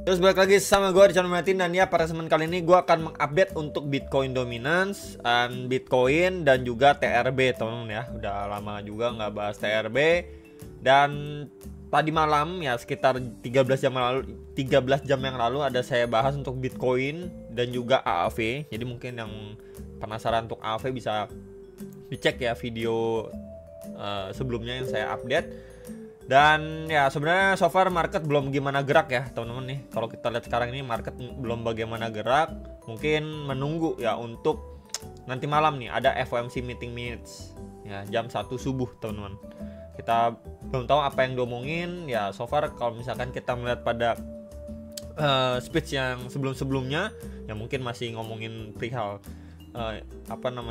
Terus balik lagi sama gue di channel Martin, dan ya pada segmen kali ini gue akan mengupdate untuk Bitcoin Dominance, Bitcoin dan juga TRB teman-teman ya. Udah lama juga nggak bahas TRB. Dan tadi malam ya sekitar 13 jam yang lalu ada saya bahas untuk Bitcoin dan juga AAV. Jadi mungkin yang penasaran untuk AAV bisa dicek ya video sebelumnya yang saya update. Dan ya sebenarnya so far market belum gimana gerak ya teman-teman nih. Kalau kita lihat sekarang ini market belum bagaimana gerak. Mungkin menunggu ya untuk nanti malam nih ada FOMC meeting minutes ya jam 1 subuh teman-teman. Kita belum tahu apa yang diomongin ya. So far kalau misalkan kita melihat pada speech yang sebelum-sebelumnya ya mungkin masih ngomongin perihal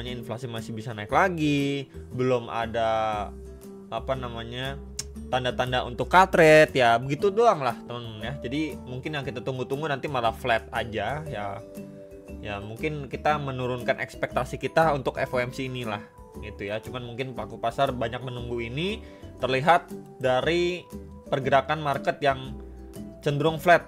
inflasi masih bisa naik lagi, belum ada tanda-tanda untuk cut rate ya, begitu doang lah teman-teman ya. Jadi mungkin yang kita tunggu-tunggu nanti malah flat aja ya mungkin kita menurunkan ekspektasi kita untuk FOMC inilah gitu ya. Cuman mungkin pelaku pasar banyak menunggu ini, terlihat dari pergerakan market yang cenderung flat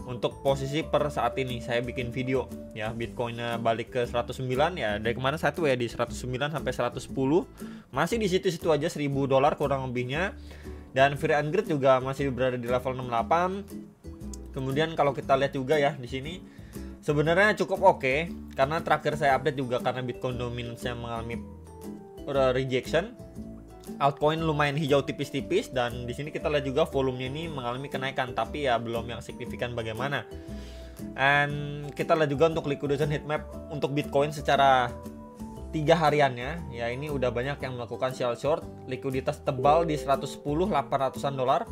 untuk posisi per saat ini. Saya bikin video ya, Bitcoinnya balik ke 109 ya, dari kemarin satu ya di 109 sampai 110, masih di situ-situ aja, $1.000 kurang lebihnya. Dan Fear and Greed juga masih berada di level 68. Kemudian kalau kita lihat juga ya di sini sebenarnya cukup oke, karena terakhir saya update juga karena Bitcoin Dominance-nya mengalami rejection. Altcoin lumayan hijau tipis-tipis, dan di sini kita lihat juga volumenya ini mengalami kenaikan, tapi ya belum yang signifikan bagaimana. And kita lihat juga untuk liquidation heatmap untuk Bitcoin secara 3 hariannya ya, ini udah banyak yang melakukan sell short, likuiditas tebal di 110 $800-an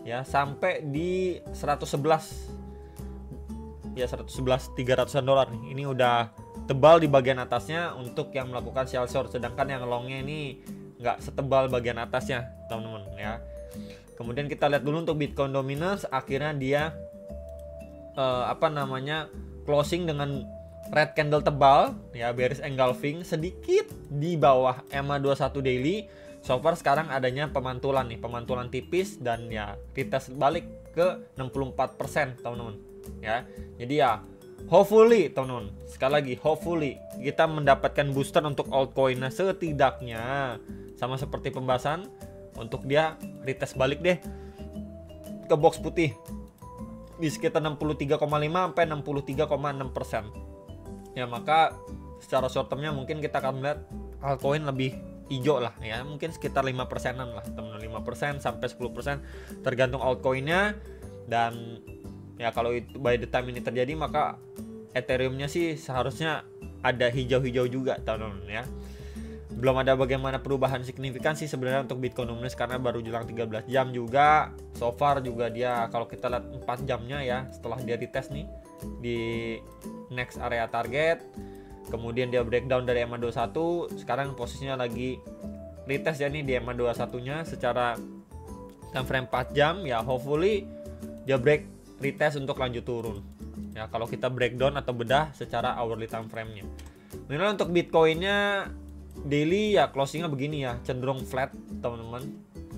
ya, sampai di 111 ya, 111 $300-an nih. Ini udah tebal di bagian atasnya untuk yang melakukan sell short, sedangkan yang longnya ini nggak setebal bagian atasnya teman-teman ya. Kemudian kita lihat dulu untuk Bitcoin Dominance, akhirnya dia closing dengan red candle tebal ya, bearish engulfing sedikit di bawah EMA21 daily. So far sekarang adanya pemantulan tipis, dan ya retest balik ke 64% teman-teman ya. Jadi ya hopefully teman-teman, sekali lagi hopefully kita mendapatkan booster untuk altcoinnya, setidaknya sama seperti pembahasan untuk dia retest balik deh ke box putih di sekitar 63,5 sampai 63,6%. Ya maka secara short termnya mungkin kita akan melihat altcoin lebih hijau lah ya, mungkin sekitar 5%-an lah teman-teman, 5% sampai 10% tergantung altcoinnya. Dan ya kalau itu by the time ini terjadi, maka Ethereum-nya sih seharusnya ada hijau-hijau juga teman-teman ya. Belum ada bagaimana perubahan signifikan sih sebenarnya untuk Bitcoin Dominance, karena baru jelang 13 jam juga. So far juga dia kalau kita lihat 4 jamnya ya, setelah dia retest nih di next area target, kemudian dia breakdown dari EMA21, sekarang posisinya lagi retest ya nih di EMA21 nya secara time frame 4 jam ya, hopefully dia break retest untuk lanjut turun ya, kalau kita breakdown atau bedah secara hourly time frame nya. Kemudian untuk Bitcoinnya daily ya closingnya begini ya, cenderung flat teman-teman,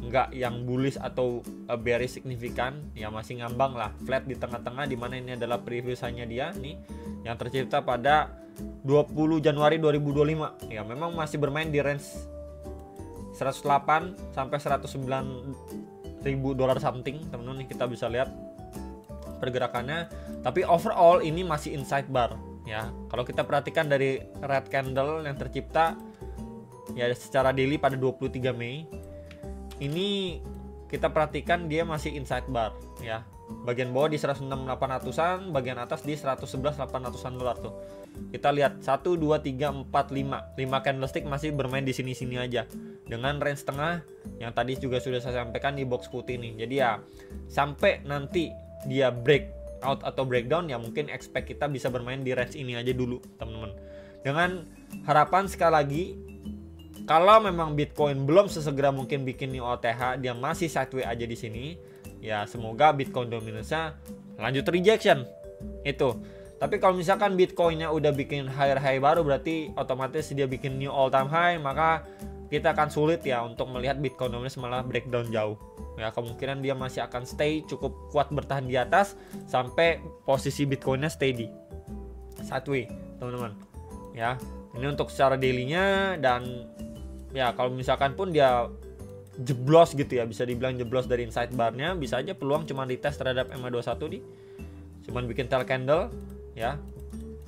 nggak yang bullish atau bearish signifikan ya, masih ngambang lah, flat di tengah-tengah, dimana ini adalah previous-nya dia nih yang tercipta pada 20 Januari 2025 ya. Memang masih bermain di range 108 sampai 109 ribu dolar something teman-teman nih, kita bisa lihat pergerakannya. Tapi overall ini masih inside bar ya. Kalau kita perhatikan dari red candle yang tercipta ya secara daily pada 23 Mei ini, kita perhatikan dia masih inside bar ya. Bagian bawah di 106.800-an, bagian atas di 111.800-an tuh. Kita lihat 1 2 3 4 5 candlestick masih bermain di sini-sini aja dengan range tengah yang tadi juga sudah saya sampaikan di box putih nih. Jadi ya sampai nanti dia break out atau breakdown ya, mungkin expect kita bisa bermain di range ini aja dulu teman-teman. Dengan harapan sekali lagi, kalau memang Bitcoin belum sesegera mungkin bikin new OTH, dia masih sideways aja di sini. Ya semoga Bitcoin Dominance-nya lanjut rejection itu. Tapi kalau misalkan Bitcoin-nya udah bikin higher high baru, berarti otomatis dia bikin new all time high, maka kita akan sulit ya untuk melihat Bitcoin dominance malah breakdown jauh. Ya, kemungkinan dia masih akan stay cukup kuat bertahan di atas sampai posisi Bitcoinnya stay di sideways, teman-teman. Ya, ini untuk secara daily-nya, dan ya kalau misalkan pun dia jeblos gitu ya, bisa dibilang jeblos dari inside bar-nya, bisa aja peluang cuma dites terhadap EMA21 di cuman bikin tail candle ya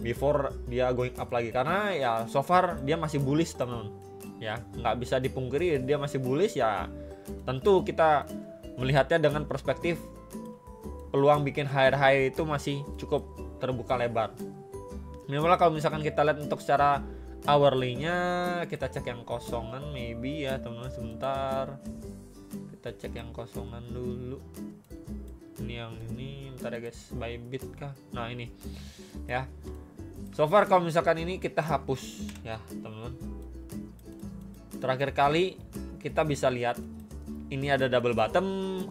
before dia going up lagi, karena ya so far dia masih bullish, teman-teman. Ya, nggak bisa dipungkiri dia masih bullish ya. Tentu kita melihatnya dengan perspektif peluang bikin higher high itu masih cukup terbuka lebar. Minimal kalau misalkan kita lihat untuk secara hourly-nya, kita cek yang kosongan maybe ya, teman-teman. Sebentar, kita cek yang kosongan dulu. Ini yang ini, bentar ya guys, Bybit kah? Nah ini ya, so far kalau misalkan ini kita hapus ya teman-teman. Terakhir kali kita bisa lihat ini ada double bottom,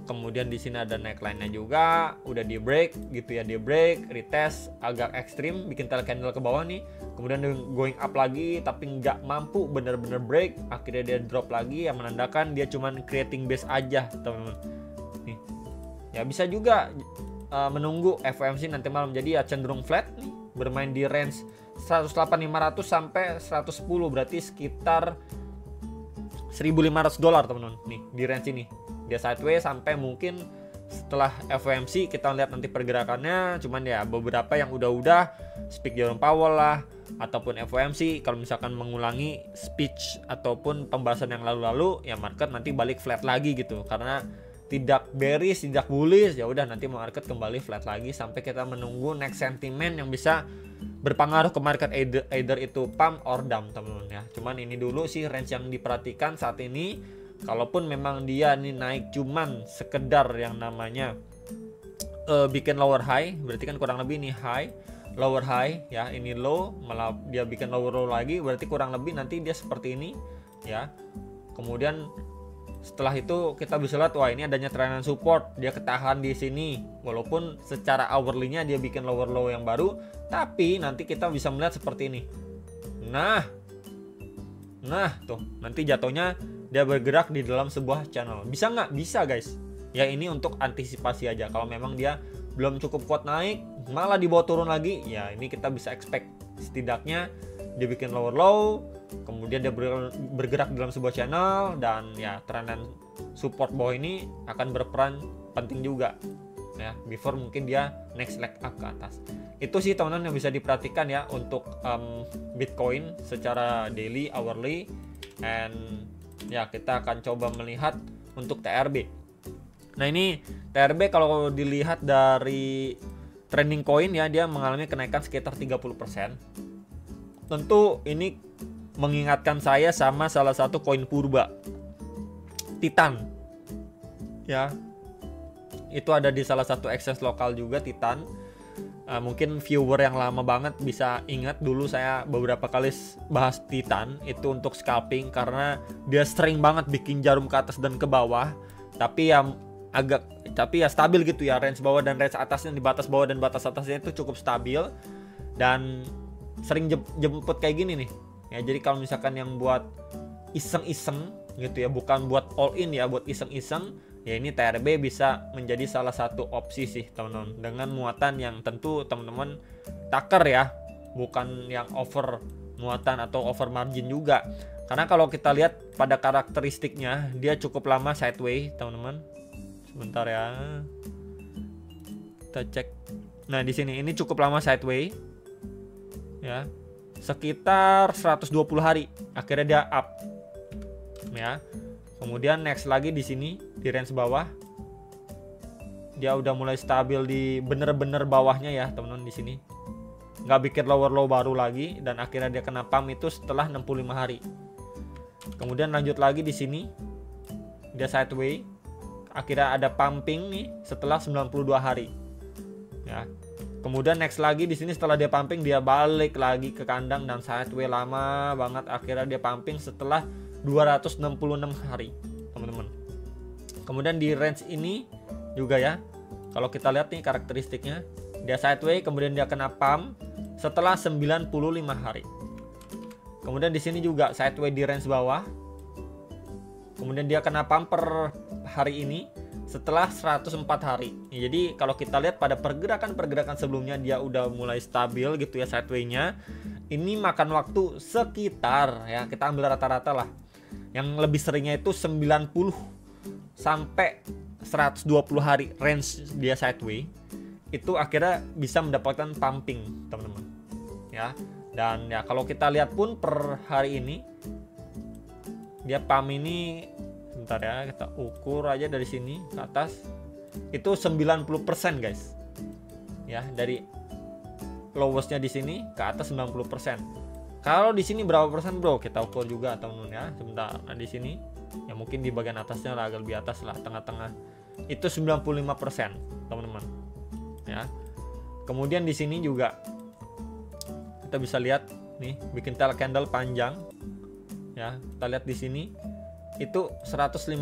kemudian di sini ada neckline-nya juga, udah di break gitu ya, di break, retest agak ekstrim, bikin tail candle ke bawah nih, kemudian going up lagi tapi nggak mampu bener-bener break, akhirnya dia drop lagi, yang menandakan dia cuman creating base aja, teman-teman. Nih, ya bisa juga menunggu FOMC nanti malam, jadi ya cenderung flat nih, bermain di range 108.500 sampai 110, berarti sekitar $1.500 teman-teman. Nih di range ini dia sideways sampai mungkin setelah FOMC kita lihat nanti pergerakannya. Cuman ya beberapa yang udah speak Jerome Powell lah ataupun FOMC, kalau misalkan mengulangi speech ataupun pembahasan yang lalu-lalu, ya market nanti balik flat lagi gitu, karena tidak bearish, tidak bullish, ya udah nanti market kembali flat lagi sampai kita menunggu next sentiment yang bisa berpengaruh ke market, either itu pump or dump, teman-teman ya. Cuman ini dulu sih range yang diperhatikan saat ini. Kalaupun memang dia nih naik cuman sekedar yang namanya bikin lower high, berarti kan kurang lebih nih high, lower high ya, ini low, malah dia bikin lower low lagi, berarti kurang lebih nanti dia seperti ini ya. Kemudian setelah itu kita bisa lihat, wah ini adanya trend support, dia ketahan di sini walaupun secara hourly-nya dia bikin lower low yang baru, tapi nanti kita bisa melihat seperti ini. Nah tuh nanti jatuhnya dia bergerak di dalam sebuah channel. Bisa nggak? Bisa guys. Ya ini untuk antisipasi aja. Kalau memang dia belum cukup kuat naik, malah dibawa turun lagi, ya ini kita bisa expect setidaknya dia bikin lower low, kemudian dia bergerak dalam sebuah channel, dan ya trend support bawah ini akan berperan penting juga ya before mungkin dia next leg up ke atas. Itu sih teman-teman yang bisa diperhatikan ya untuk Bitcoin secara daily, hourly, and ya kita akan coba melihat untuk TRB. Nah ini TRB kalau dilihat dari trending coin ya, dia mengalami kenaikan sekitar 30%. Tentu ini mengingatkan saya sama salah satu koin purba, Titan ya. Itu ada di salah satu exchange lokal juga, Titan. Mungkin viewer yang lama banget bisa ingat dulu saya beberapa kali bahas Titan itu untuk scalping, karena dia sering banget bikin jarum ke atas dan ke bawah, tapi ya stabil gitu ya, range bawah dan range atasnya, di batas bawah dan batas atasnya itu cukup stabil dan sering jemput kayak gini nih ya. Jadi kalau misalkan yang buat iseng-iseng gitu ya, bukan buat all in ya, buat iseng-iseng ya, ini TRB bisa menjadi salah satu opsi sih teman-teman, dengan muatan yang tentu teman-teman taker ya, bukan yang over muatan atau over margin juga. Karena kalau kita lihat pada karakteristiknya, dia cukup lama sideways teman-teman. Sebentar ya, kita cek. Nah di sini ini cukup lama sideways ya, sekitar 120 hari akhirnya dia up ya. Kemudian next lagi di sini di range bawah dia udah mulai stabil di bener-bener bawahnya ya teman-teman, di sini nggak bikin lower low baru lagi, dan akhirnya dia kena pump itu setelah 65 hari. Kemudian lanjut lagi di sini dia sideways, akhirnya ada pumping nih setelah 92 hari ya. Kemudian next lagi di sini setelah dia pumping, dia balik lagi ke kandang dan sideways lama banget, akhirnya dia pumping setelah 266 hari teman-teman. Kemudian di range ini juga ya, kalau kita lihat nih karakteristiknya, dia sideways kemudian dia kena pump setelah 95 hari. Kemudian di sini juga sideways di range bawah kemudian dia kena pump per hari ini setelah 104 hari. Jadi kalau kita lihat pada pergerakan sebelumnya dia udah mulai stabil gitu ya sideway-nya. Ini makan waktu sekitar, ya kita ambil rata-rata lah, yang lebih seringnya itu 90 sampai 120 hari range dia sideway, itu akhirnya bisa mendapatkan pumping teman-teman ya. Dan ya kalau kita lihat pun per hari ini dia pump ini, bentar ya kita ukur aja dari sini ke atas, itu 90% guys ya, dari lowestnya di sini ke atas 90%. Kalau di sini berapa persen bro, kita ukur juga teman-teman ya sebentar. Nah di sini ya mungkin di bagian atasnya lah, agak lebih atas lah, tengah-tengah itu 95% teman-teman ya. Kemudian di sini juga kita bisa lihat nih, bikin tail candle panjang ya, kita lihat di sini itu 151%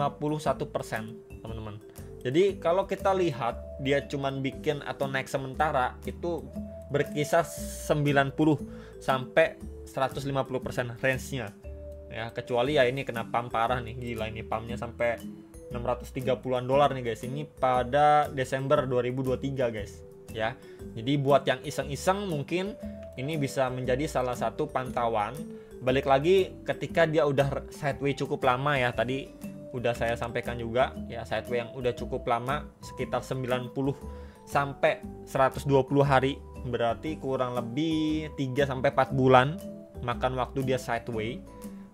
teman-teman. Jadi kalau kita lihat dia cuman bikin atau naik sementara itu berkisar 90 sampai 150% range-nya ya, kecuali ya ini kena pump parah nih, gila ini pumpnya sampai 630-an dolar nih guys, ini pada Desember 2023 guys ya. Jadi buat yang iseng-iseng mungkin ini bisa menjadi salah satu pantauan. Balik lagi ketika dia udah sideway cukup lama ya, tadi udah saya sampaikan juga ya, sideway yang udah cukup lama sekitar 90 sampai 120 hari, berarti kurang lebih 3 sampai 4 bulan makan waktu dia sideway.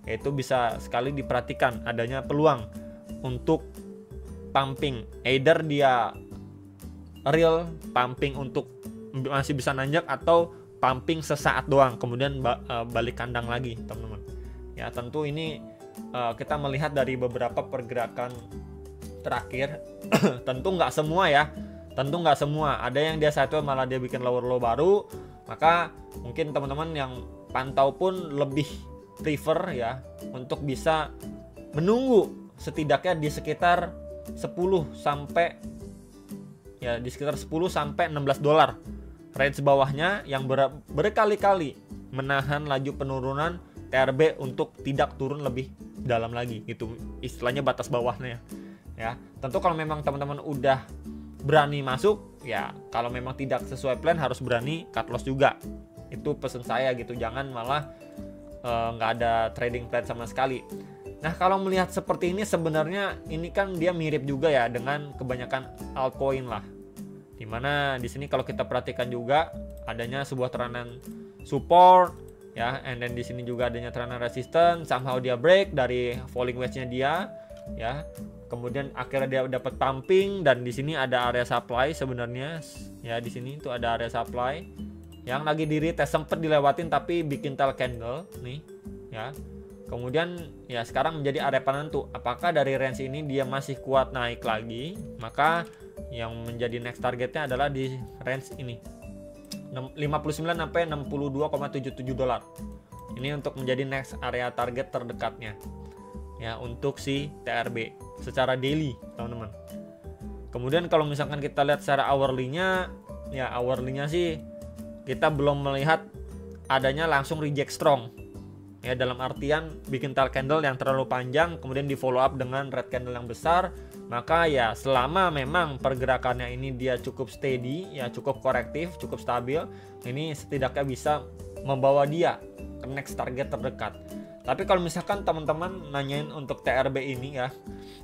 Itu bisa sekali diperhatikan adanya peluang untuk pumping, either dia real pumping untuk masih bisa nanjak atau pumping sesaat doang kemudian balik kandang lagi teman-teman ya. Tentu ini kita melihat dari beberapa pergerakan terakhir. Tentu nggak semua ya, tentu nggak semua, ada yang dia sideway malah dia bikin lower low baru, maka mungkin teman-teman yang pantau pun lebih prefer ya untuk bisa menunggu setidaknya di sekitar 10 sampai ya di sekitar 10 sampai 16 dolar range bawahnya yang berkali-kali menahan laju penurunan TRB untuk tidak turun lebih dalam lagi gitu, istilahnya batas bawahnya ya. Tentu kalau memang teman-teman udah berani masuk ya, kalau memang tidak sesuai plan harus berani cut loss juga, itu pesan saya gitu, jangan malah nggak ada trading plan sama sekali. Nah kalau melihat seperti ini sebenarnya ini kan dia mirip juga ya dengan kebanyakan altcoin lah, dimana di sini kalau kita perhatikan juga adanya sebuah tekanan support ya, and then di sini juga adanya tekanan resistance, somehow dia break dari falling wedge-nya dia ya, kemudian akhirnya dia dapat pumping, dan di sini ada area supply sebenarnya ya, di sini itu ada area supply yang lagi di retest, sempat dilewatin tapi bikin tail candle nih ya. Kemudian ya sekarang menjadi area penentu, apakah dari range ini dia masih kuat naik lagi, maka yang menjadi next targetnya adalah di range ini 59 sampai 62,77 dolar. Ini untuk menjadi next area target terdekatnya ya untuk si TRB secara daily teman-teman. Kemudian kalau misalkan kita lihat secara hourly-nya ya, hourly-nya sih kita belum melihat adanya langsung reject strong ya, dalam artian bikin tail candle yang terlalu panjang kemudian di follow up dengan red candle yang besar. Maka ya selama memang pergerakannya ini dia cukup steady ya, cukup korektif, cukup stabil, ini setidaknya bisa membawa dia ke next target terdekat. Tapi kalau misalkan teman-teman nanyain untuk TRB ini ya,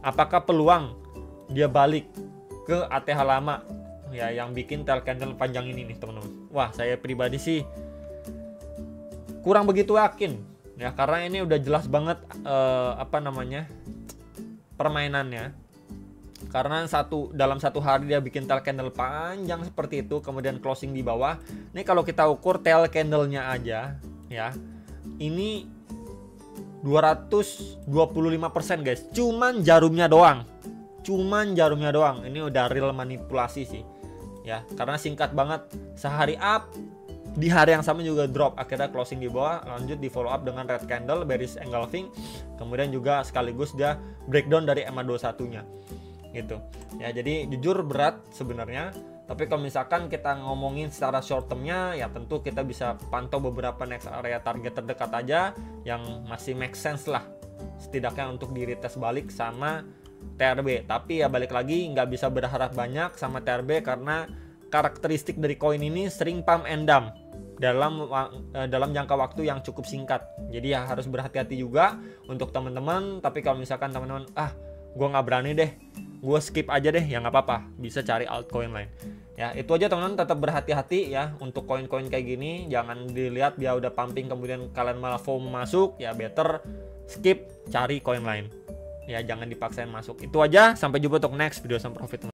apakah peluang dia balik ke ATH lama ya yang bikin tail candle panjang ini nih teman-teman? Wah, saya pribadi sih kurang begitu yakin ya, karena ini udah jelas banget permainannya. Karena dalam satu hari dia bikin tail candle panjang seperti itu, kemudian closing di bawah. Ini kalau kita ukur tail candle-nya aja ya, ini 225% guys, cuman jarumnya doang. Ini udah real manipulasi sih ya, karena singkat banget, sehari up, di hari yang sama juga drop, akhirnya closing di bawah, lanjut di follow up dengan red candle bearish engulfing, kemudian juga sekaligus dia breakdown dari EMA21 nya gitu ya. Jadi jujur berat sebenarnya, tapi kalau misalkan kita ngomongin secara short termnya ya tentu kita bisa pantau beberapa next area target terdekat aja yang masih make sense lah setidaknya untuk di retest balik sama TRB. Tapi ya balik lagi, nggak bisa berharap banyak sama TRB karena karakteristik dari koin ini sering pump and dump dalam jangka waktu yang cukup singkat. Jadi ya harus berhati-hati juga untuk teman-teman. Tapi kalau misalkan teman-teman gue nggak berani deh, gue skip aja deh, ya nggak apa-apa, bisa cari altcoin lain. Ya itu aja teman-teman, tetap berhati-hati ya untuk koin-koin kayak gini. Jangan dilihat dia udah pumping kemudian kalian malah FOMO masuk, ya better skip, cari koin lain. Ya jangan dipaksain masuk. Itu aja, sampai jumpa untuk next video sama profit.